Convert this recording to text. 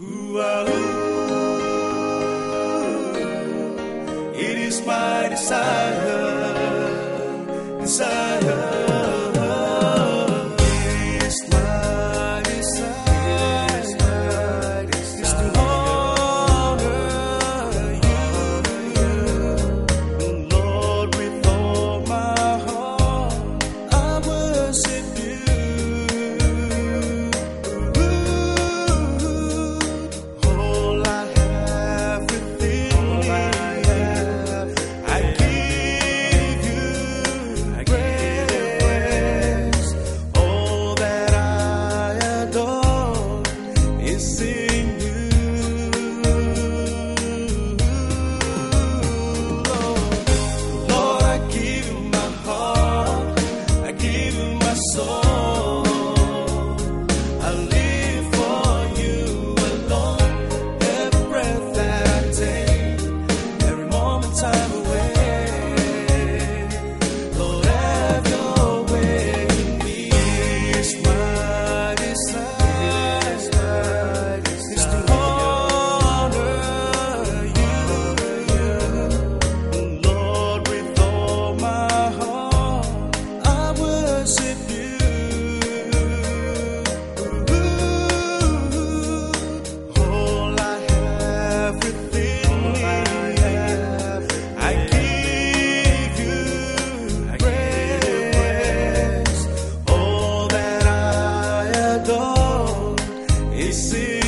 It is my desire. It's my desire, is to honor you, Lord, with all my heart. I worship you. All I have within me, I give you praise. All that I adore is in you, Lord. I give you my heart, I give you my soul. I live for you alone. Every breath that I take, every moment time away, Lord, have your way in me. It's my desire, is to honor you, Lord, with all my heart. I worship you. All I have within me, I give you praise. All that I adore is in